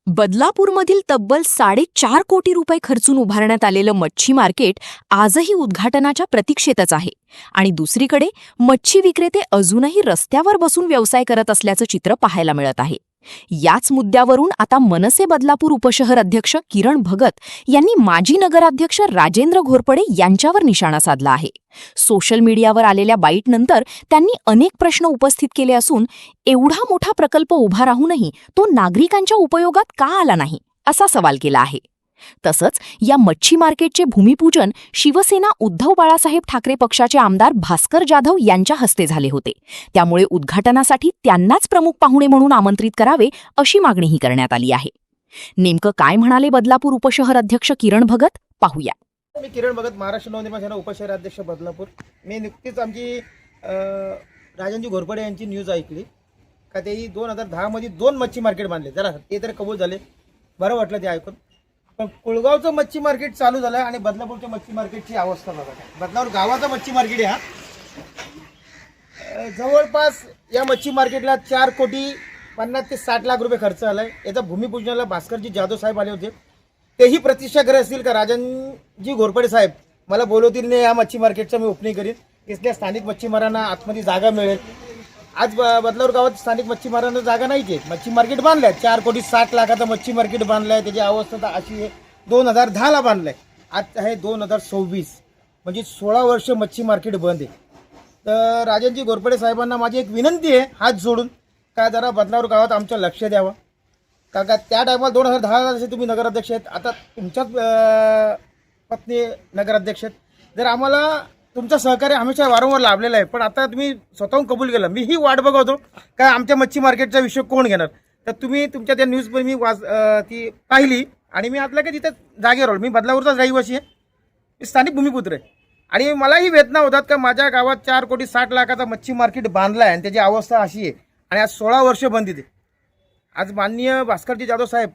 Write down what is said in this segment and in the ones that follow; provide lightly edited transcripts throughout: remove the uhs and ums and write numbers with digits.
बदलापूरमधील तब्बल 4.5 कोटी रुपये खर्चून उभारण्यात आलेलं मच्छी मार्केट आजही उद्घाटनाच्या प्रतीक्षेतच आहे आणि दुसरीकडे मच्छी विक्रेते अजूनही रस्त्यावर बसून व्यवसाय करत असल्याचं चित्र पाहायला मिळत आहे। याच मुद्द्यावरून आता मनसे बदलापूर उपशहर अध्यक्ष किरण भगत यांनी माजी नगराध्यक्ष राजेंद्र घोरपडे यांच्यावर निशाणा साधला आहे। सोशल मीडियावर आलेल्या बाईटनंतर त्यांनी अनेक प्रश्न उपस्थित केले असून एवढा मोठा प्रकल्प उभा राहूनही तो नागरिकांच्या उपयोगात का आला नाही असा सवाल केला आहे। तसंच या मच्छी मार्केटचे भूमिपूजन शिवसेना उद्धव बाळासाहेब ठाकरे पक्षाचे आमदार भास्कर जाधव यांच्या हस्ते झाले होते, त्यामुळे उद्घाटनासाठी त्यांनाच प्रमुख पाहुणे म्हणून आमंत्रित करावे अशी मागणीही करण्यात आली आहे। नेमकं काय म्हणाले बदलापूर उपशहर अध्यक्ष किरण भगत पाहूया। मी किरण भगत, महाराष्ट्र नवनिर्माण सेना उपशहर अध्यक्ष बदलापूर। मी नुकतीच आमची राजेंद्र घोरपडे यांची न्यूज ऐकली का ते 2010 मध्ये 2 मच्छी मार्केट बांधले। जरा ते तर कबूल झाले, बरं वाटलं ते ऐकून। पण कुळगावचं मच्छी मार्केट चालू झालं आणि बदलापूरच्या मच्छी मार्केटची अवस्था बघा। बदलापूर गावाचं मच्छी मार्केट आहे हा। जवळपास या मच्छी मार्केटला 4 कोटी 50 ते 60 लाख रुपये खर्च आलाय। याचा भूमिपूजनाला भास्करजी जाधव साहेब आले होते, तेही प्रतीक्षागृह असतील का राजनजी घोरपडे साहेब मला बोलवतील ने या मच्छी मार्केटचं मी ओपनिंग करीन, इसलिए स्थानिक मच्छीमारांना आतमध्ये जागा मिळेल। आज बदलापूर गावात स्थानिक मच्छीमारांना जागा नाहीच आहे। मच्छी मार्केट बांधलंय, 4 कोटी 60 लाखाचं मच्छी मार्केट बांधलंय। त्याची अवस्था तर अशी आहे, 2010 ला बांधलंय, आज आहे 2026, म्हणजे 16 वर्ष मच्छी मार्केट बंद आहे। तर राजनजी घोरपडे साहेबांना माझी एक विनंती आहे हात जोडून का जरा बदलापूर गावात आमचं लक्ष द्यावं। का त्या टायमाला 2010 जसे तुम्ही नगराध्यक्ष आहेत, आता तुमच्याच पत्नी नगराध्यक्ष आहेत। जर आम्हाला तुमचं सहकार्य हमेशा वारंवार लाभलेलं आहे, पण आता तुम्ही स्वतःहून कबूल केलं। मी ही वाट बघतो का आमच्या मच्छी मार्केटचा विषय कोण घेणार। तर तुम्ही तुमच्या त्या न्यूज पण मी ती पाहिली आणि मी आतलं की तिथे जागेवर आलो। मी बदलापूरचाच रहिवासी आहे, मी स्थानिक भूमिपुत्र आहे आणि मलाही वेदना होतात का माझ्या गावात 4 कोटी 60 लाखाचा मच्छी मार्केट बांधला आहे आणि त्याची अवस्था अशी आहे आणि आज 16 वर्ष बंद आहे। आज माननीय भास्करजी जाधव साहेब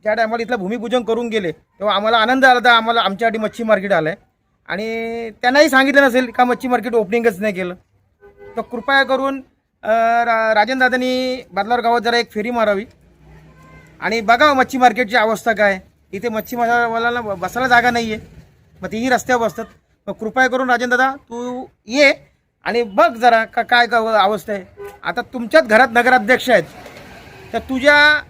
ज्या टायमाला इथलं भूमिपूजन करून गेले तेव्हा आम्हाला आनंद आला होता, आम्हाला आमच्यासाठी मच्छी मार्केट आलं आहे आणि त्यांनाही सांगितलं नसेल का मच्छी मार्केट ओपनिंगच नाही केलं। तर कृपया करून राजेंद्र दादांनी बदलापूर गावात जरा एक फेरी मारावी आणि बघा मच्छी मार्केटची अवस्था काय। इथे मच्छीमाराला बसायला जागा नाही आहे, मग तीही रस्त्यावर बसतात। मग कृपया करून राजेंद्र दादा तू ये आणि बघ जरा का काय अवस्था आहे। आता तुमच्याच घरात नगराध्यक्ष आहेत, तर तुझ्या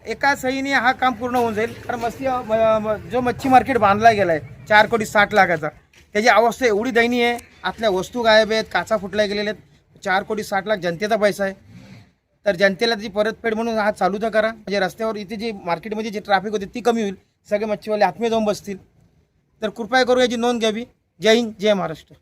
एका सहीने हा काम पूर्ण होऊन जाईल। कारण जो मच्छी मार्केट बांधला गेला आहे 4 कोटी 60 लाखाचा, त्याची अवस्था एवढी दयनीय आहे। आतल्या वस्तू गायब आहेत, काचा फुटल्या गेलेल्या आहेत। 4 कोटी 60 लाख जनतेचा पैसा आहे, तर जनतेला त्याची परतफेड म्हणून हा चालू तर करा, म्हणजे रस्त्यावर इथे जी मार्केटमध्ये जी ट्रॅफिक होती ती कमी होईल, सगळे मच्छीवाले आतमध्ये जाऊन बसतील। तर कृपया करू याची नोंद घ्यावी। जय हिंद, जय महाराष्ट्र।